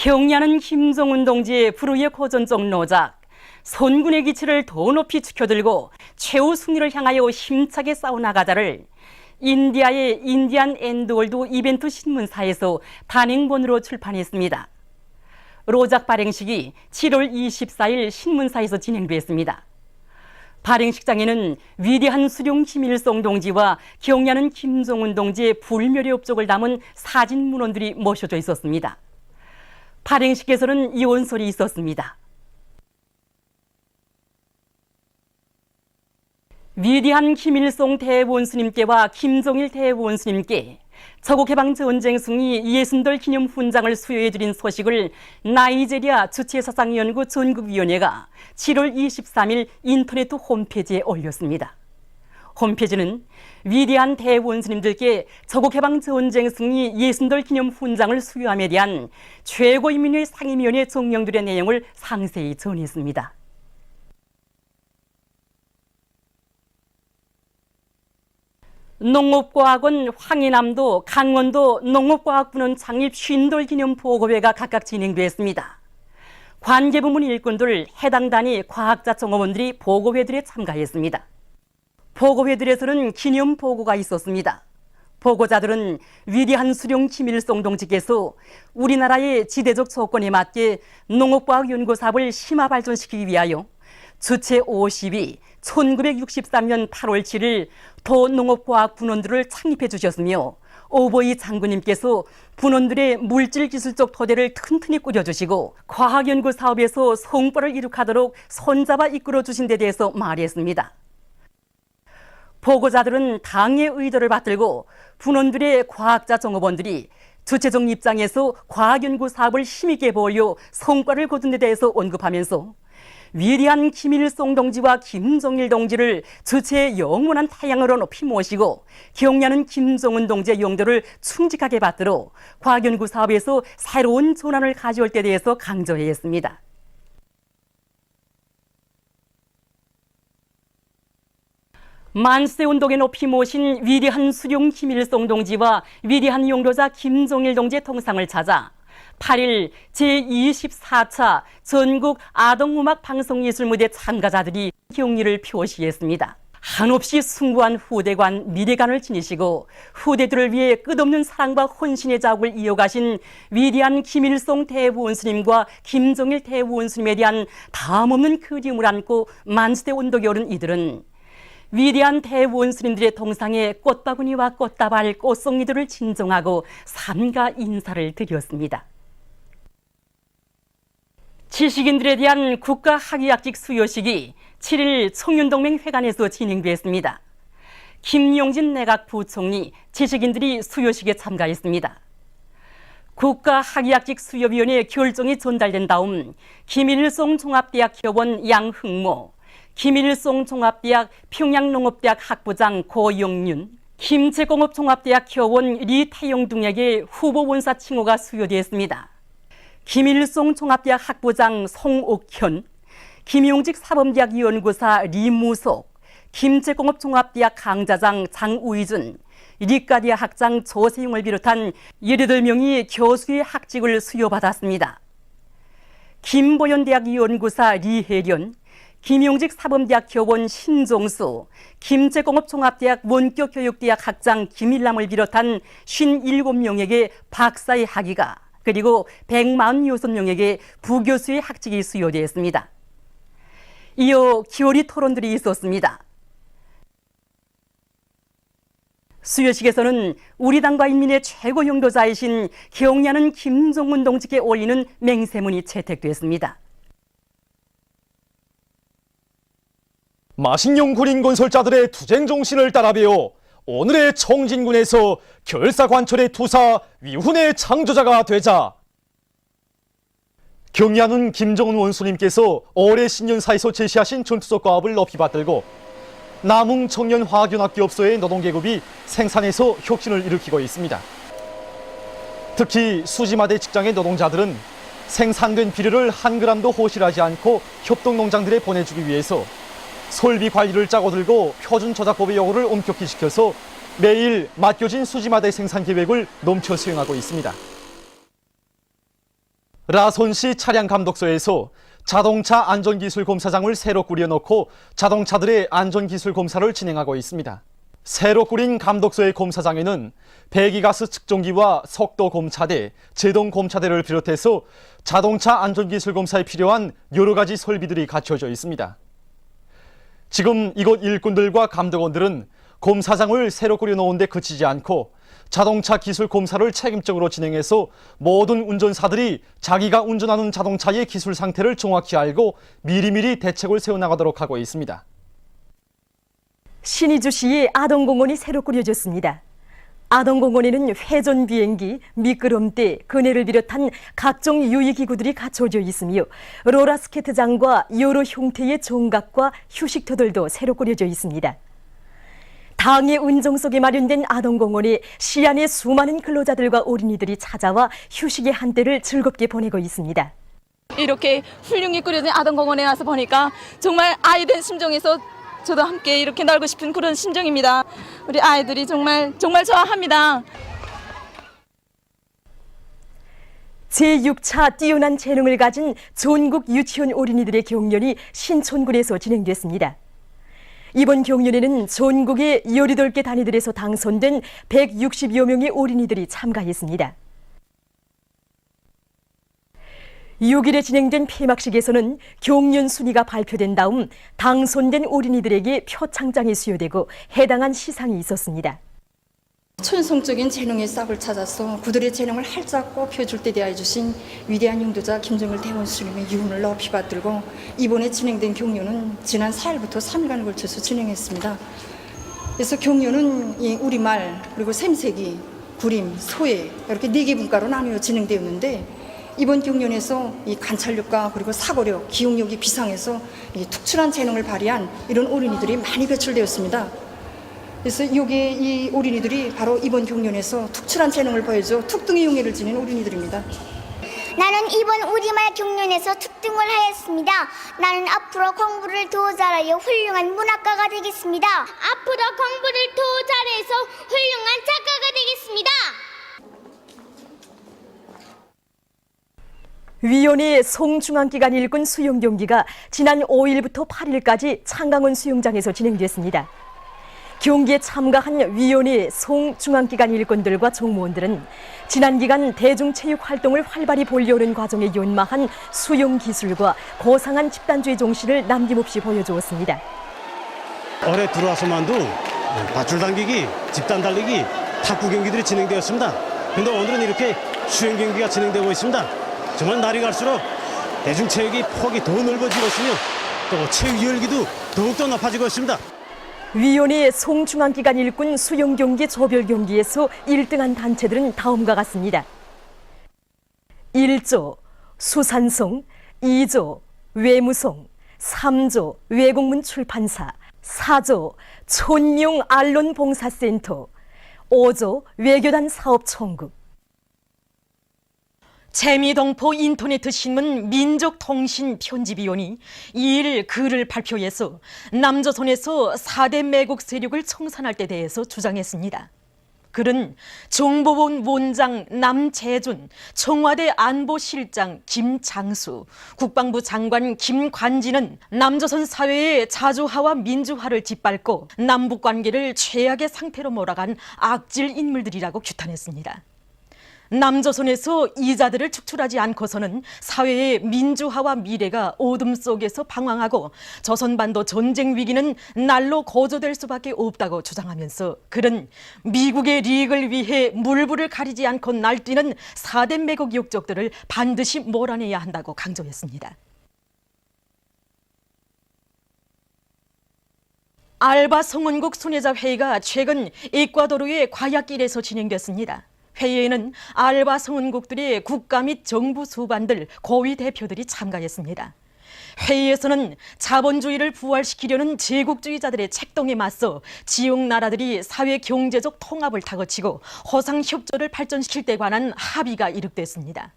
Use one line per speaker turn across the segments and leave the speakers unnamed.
경야는 김정은 동지의 불후의 고전적 노작, 선군의 기치를 더 높이 축혀들고 최후 승리를 향하여 힘차게 싸워나가자를 인디아의 인디안 엔드월드 이벤트 신문사에서 단행본으로 출판했습니다. 로작 발행식이 7월 24일 신문사에서 진행됐습니다. 발행식장에는 위대한 수룡 김일성 동지와 경야는 김정은 동지의 불멸의 업적을 담은 사진 문헌들이 모셔져 있었습니다. 발행식에서는 이원설이 있었습니다. 위대한 김일성 대원수님께와 김정일 대원수님께 저국해방전쟁 승리 60돌 기념 훈장을 수여해드린 소식을 나이제리아 주체사상연구 전국위원회가 7월 23일 인터넷 홈페이지에 올렸습니다. 홈페이지는 위대한 대원수님들께 저국해방전쟁 승리 60돌 기념 훈장을 수여함에 대한 최고인민회 상임위원회 정령들의 내용을 상세히 전했습니다. 농업과학원 황해남도, 강원도 농업과학부는 창립 50돌 기념 보고회가 각각 진행됐습니다. 관계부문 일꾼들, 해당 단위 과학자 정업원들이 보고회들에 참가했습니다. 보고회들에서는 기념 보고가 있었습니다. 보고자들은 위대한 수룡 김일성 동지께서 우리나라의 지대적 조건에 맞게 농업과학 연구 사업을 심화 발전시키기 위하여 주체 52 1963년 8월 7일 도농업과학 분원들을 창립해 주셨으며 오보이 장군님께서 분원들의 물질기술적 토대를 튼튼히 꾸려주시고 과학연구 사업에서 성과를 이룩하도록 손잡아 이끌어 주신 데 대해서 말했습니다. 보고자들은 당의 의도를 받들고 분원들의 과학자 정업원들이 주체적 입장에서 과학연구 사업을 힘있게 보여 성과를 거둔 데 대해서 언급하면서 위대한 김일성 동지와 김정일 동지를 주체의 영원한 태양으로 높이 모시고 경야는 김정은 동지의 용도를 충직하게 받들어 과학연구 사업에서 새로운 전환을 가져올 때 대해서 강조했습니다. 만세운동에 높이 모신 위대한 수룡 김일성 동지와 위대한 용도자 김정일 동지의 통상을 찾아 8일 제24차 전국 아동음악 방송예술무대 참가자들이 경의를 표시했습니다. 한없이 숭고한 후대관, 미래관을 지니시고 후대들을 위해 끝없는 사랑과 헌신의 자국을 이어가신 위대한 김일성 대원수님과 김정일 대원수님에 대한 다음없는 그리움을 안고 만세대 운동에 오른 이들은 위대한 대원수님들의 동상에 꽃바구니와 꽃다발, 꽃송이들을 진정하고 삼가 인사를 드렸습니다. 지식인들에 대한 국가학위학직 수여식이 7일 청년동맹회관에서 진행됐습니다. 김용진 내각 부총리, 지식인들이 수여식에 참가했습니다. 국가학위학직 수여위원회 결정이 전달된 다음 김일성 종합대학 교원 양흥모, 김일성 종합대학 평양농업대학 학부장 고영윤, 김제공업종합대학 교원 리태용 등에게 후보 원사 칭호가 수여되었습니다. 김일성 종합대학 학부장 송옥현, 김용직 사범대학 연구사 리무석, 김제공업종합대학 강좌장 장우이준, 리카디아 학장 조세용을 비롯한 18명이 교수의 학직을 수여받았습니다. 김보현대학 연구사 리혜련, 김용직 사범대학 교원 신종수, 김제공업종합대학 원격교육대학 학장 김일남을 비롯한 57명에게 박사의 학위가, 그리고 146명에게 부교수의 학직이 수여되었습니다. 이어 기어리 토론들이 있었습니다. 수여식에서는 우리 당과 인민의 최고 용도자이신 경야는 김정은 동지께 올리는 맹세문이 채택됐습니다.
마식령 군인 건설자들의 투쟁 정신을 따라배워 오늘의 청진군에서 결사관철의 투사 위훈의 창조자가 되자 경야는 김정은 원수님께서 올해 신년사에서 제시하신 전투적 과업을 높이 받들고 남웅 청년화학연합기업소의 노동계급이 생산에서 혁신을 일으키고 있습니다. 특히 수지마대 직장의 노동자들은 생산된 비료를 한 그램도 호실하지 않고 협동농장들에 보내주기 위해서 설비 관리를 짜고 들고 표준 저작법의 요구를 엄격히 지켜서 매일 맡겨진 수지마대 생산 계획을 넘쳐 수행하고 있습니다. 라손시 차량감독소에서 자동차 안전기술 검사장을 새로 꾸려놓고 자동차들의 안전기술 검사를 진행하고 있습니다. 새로 꾸린 감독소의 검사장에는 배기가스 측정기와 속도 검차대, 제동 검차대를 비롯해서 자동차 안전기술 검사에 필요한 여러 가지 설비들이 갖춰져 있습니다. 지금 이곳 일꾼들과 감독원들은 검사장을 새로 꾸려놓은 데 그치지 않고 자동차 기술 검사를 책임적으로 진행해서 모든 운전사들이 자기가 운전하는 자동차의 기술 상태를 정확히 알고 미리미리 대책을 세워나가도록 하고 있습니다.
신의주시의 아동공원이 새로 꾸려졌습니다. 아동공원에는 회전 비행기, 미끄럼대, 그네를 비롯한 각종 유의기구들이 갖춰져 있으며 롤러스케이트장과 여러 형태의 정각과 휴식터들도 새로 꾸려져 있습니다. 당의 은정 속에 마련된 아동공원에 시안의 수많은 근로자들과 어린이들이 찾아와 휴식의 한때를 즐겁게 보내고 있습니다.
이렇게 훌륭히 꾸려진 아동공원에 와서 보니까 정말 아이된 심정에서 저도 함께 이렇게 놀고 싶은 그런 심정입니다. 우리 아이들이 정말 좋아합니다.
제6차 뛰어난 재능을 가진 전국 유치원 어린이들의 경연이 신촌군에서 진행됐습니다. 이번 경연에는 전국의 18개 단위들에서 당선된 160여 명의 어린이들이 참가했습니다. 6일에 진행된 폐막식에서는 경연 순위가 발표된 다음 당선된 어린이들에게 표창장이 수여되고 해당한 시상이 있었습니다.
천성적인 재능의 싹을 찾아서 그들의 재능을 활짝 펴줄 때 대하여 주신 위대한 용도자 김정일 대원수님의 유훈을 높이 받들고 이번에 진행된 경연은 지난 4일부터 3일간에 걸쳐서 진행했습니다. 그래서 경연은 이 우리말 그리고 샘새기, 구림, 소해 이렇게 4개 분과로 나누어 진행되었는데 이번 경연에서 이 관찰력과 그리고 사고력, 기억력이 비상해서 이 특출한 재능을 발휘한 이런 어린이들이 많이 배출되었습니다. 그래서 이 어린이들이 바로 이번 경연에서 특출한 재능을 보여줘 특등의 용예를 지닌 어린이들입니다.
나는 이번 우리말 경연에서 특등을 하였습니다. 나는 앞으로 공부를 더 잘하여 훌륭한 문학가가 되겠습니다. 앞으로 공부를 더 잘해서 훌륭한 작가가 되겠습니다.
위원회 송중앙기관 일군 수영 경기가 지난 5일부터 8일까지 창강원 수영장에서 진행됐습니다. 경기에 참가한 위원회 송중앙기관 일꾼들과 종무원들은 지난 기간 대중체육 활동을 활발히 벌려오는 과정에 연마한 수영 기술과 고상한 집단주의 정신을 남김없이 보여주었습니다.
올해 들어와서만도 밧줄 당기기, 집단 달리기, 탁구 경기들이 진행되었습니다. 그런데 오늘은 이렇게 수영 경기가 진행되고 있습니다. 정말 날이 갈수록 대중체육이 폭이 더 넓어지고 있으며 또 체육 열기도 더욱더 높아지고 있습니다.
위원회 송중앙기관 일군 수영경기 조별경기에서 1등한 단체들은 다음과 같습니다. 1조 수산성, 2조 외무성, 3조 외국문 출판사, 4조 촌용 언론봉사센터, 5조 외교단 사업총국. 재미동포 인터네트 신문 민족통신 편집위원이 2일 글을 발표해서 남조선에서 4대 매국 세력을 청산할 때 대해서 주장했습니다. 글은 정보원 원장 남재준, 청와대 안보실장 김장수, 국방부 장관 김관진은 남조선 사회의 자주화와 민주화를 짓밟고 남북관계를 최악의 상태로 몰아간 악질 인물들이라고 규탄했습니다. 남조선에서 이자들을 축출하지 않고서는 사회의 민주화와 미래가 어둠 속에서 방황하고 조선반도 전쟁 위기는 날로 고조될 수밖에 없다고 주장하면서 그는 미국의 리익을 위해 물불을 가리지 않고 날뛰는 4대 매국 욕적들을 반드시 몰아내야 한다고 강조했습니다. 알바 성원국 순회자 회의가 최근 에콰도르의 과야길에서 진행됐습니다. 회의에는 알바 성원국들의 국가 및 정부 수반들, 고위 대표들이 참가했습니다. 회의에서는 자본주의를 부활시키려는 제국주의자들의 책동에 맞서 지역 나라들이 사회 경제적 통합을 다그치고 호상협조를 발전시킬 데 관한 합의가 이룩됐습니다.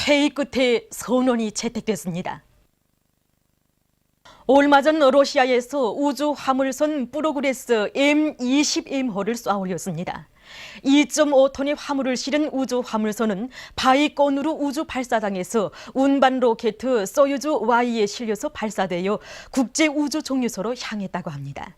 회의 끝에 선언이 채택됐습니다. 얼마 전 러시아에서 우주 화물선 프로그레스 M20M호를 쏘아 올렸습니다.
2.5톤의 화물을 실은 우주 화물선은 바이코누르 우주 발사장에서 운반 로켓 소유주 Y에 실려서 발사되어 국제 우주 종료소로 향했다고 합니다.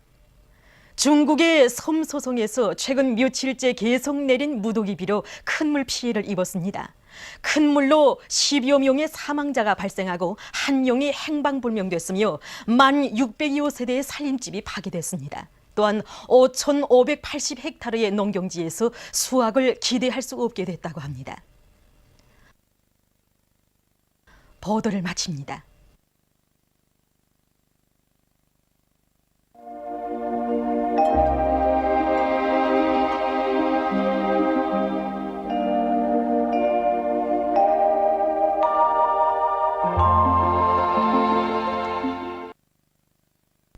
중국의 섬소송에서 최근 며칠째 계속 내린 무더기 비로 큰 물 피해를 입었습니다. 큰 물로 10여 명의 사망자가 발생하고 1명이 행방불명됐으며 1,600여 세대의 살림집이 파괴됐습니다. 또한 5,580헥타르의 농경지에서 수확을 기대할 수 없게 됐다고 합니다. 보도를 마칩니다.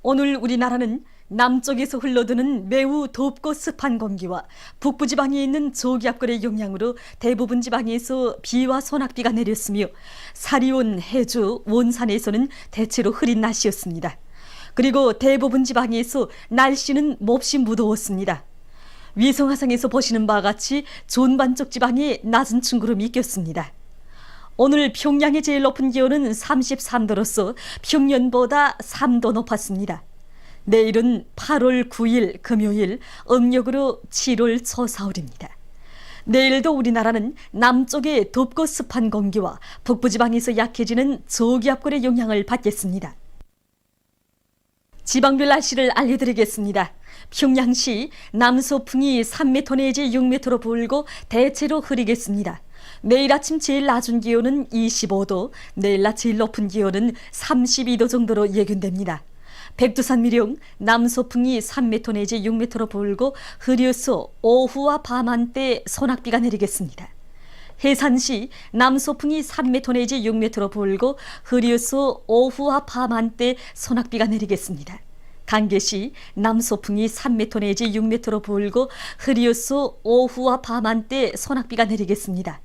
오늘 우리나라는 남쪽에서 흘러드는 매우 덥고 습한 공기와 북부지방에 있는 저기압골의 영향으로 대부분 지방에서 비와 소낙비가 내렸으며 사리온, 해주, 원산에서는 대체로 흐린 날씨였습니다. 그리고 대부분 지방에서 날씨는 몹시 무더웠습니다. 위성화상에서 보시는 바와 같이 존반쪽 지방에 낮은 충구름이 꼈습니다. 오늘 평양의 제일 높은 기온은 33도로서 평년보다 3도 높았습니다. 내일은 8월 9일 금요일, 음력으로 7월 초사흘입니다. 내일도 우리나라는 남쪽의 덥고 습한 공기와 북부지방에서 약해지는 저기압골의 영향을 받겠습니다. 지방별 날씨를 알려드리겠습니다. 평양시 남서풍이 3m 내지 6m로 불고 대체로 흐리겠습니다. 내일 아침 제일 낮은 기온은 25도, 내일 낮 제일 높은 기온은 32도 정도로 예견됩니다. 백두산 미령 남서풍이 3m 내지 6m로 불고 흐려서 오후와 밤 한때 소낙비가 내리겠습니다. 해산시 남서풍이 3m 내지 6m로 불고 흐려서 오후와 밤 한때 소낙비가 내리겠습니다. 강계시 남서풍이 3m 내지 6m로 불고 흐려서 오후와 밤 한때 소낙비가 내리겠습니다.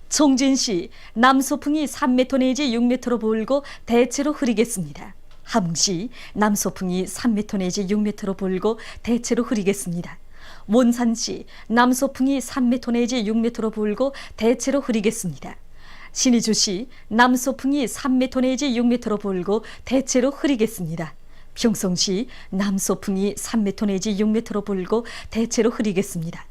청진시 남서풍이 3m 내지 6m로 불고 대체로 흐리겠습니다. 함흥시 남서풍이 3m 내지 6m로 불고 대체로 흐리겠습니다. 원산시 남서풍이 3m 내지 6m로 불고 대체로 흐리겠습니다. 신의주시 남서풍이 3m 내지 6m로 불고 대체로 흐리겠습니다. 평성시 남서풍이 3m 내지 6m로 불고 대체로 흐리겠습니다.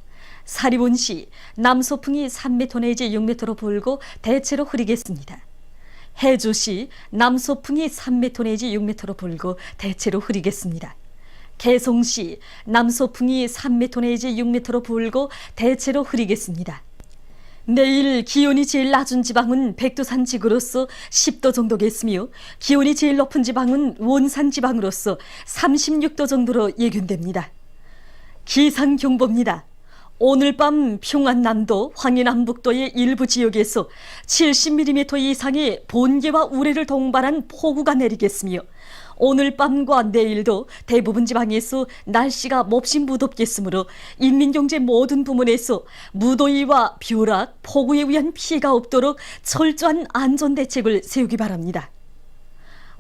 사리본시 남서풍이 3m 내지 6m로 불고 대체로 흐리겠습니다. 해주시 남서풍이 3m 내지 6m로 불고 대체로 흐리겠습니다. 개성시 남서풍이 3m 내지 6m로 불고 대체로 흐리겠습니다. 내일 기온이 제일 낮은 지방은 백두산 지구로서 10도 정도겠으며 기온이 제일 높은 지방은 원산 지방으로서 36도 정도로 예견됩니다. 기상경보입니다. 오늘 밤 평안남도, 황해남북도의 일부 지역에서 70mm 이상의 번개와 우레를 동반한 폭우가 내리겠으며 오늘 밤과 내일도 대부분 지방에서 날씨가 몹시 무덥겠으므로 인민경제 모든 부문에서 무더위와 벼락, 폭우에 의한 피해가 없도록 철저한 안전대책을 세우기 바랍니다.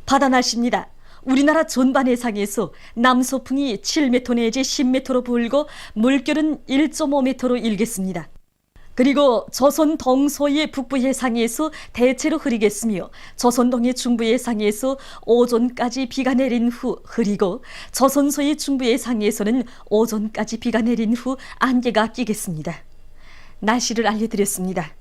바다 날씨입니다. 우리나라 전반 해상에서 남서풍이 7m 내지 10m로 불고 물결은 1.5m로 일겠습니다. 그리고 조선 동서의 북부 해상에서 대체로 흐리겠으며 조선동의 중부 해상에서 오전까지 비가 내린 후 흐리고 조선서의 중부 해상에서는 오전까지 비가 내린 후 안개가 끼겠습니다. 날씨를 알려드렸습니다.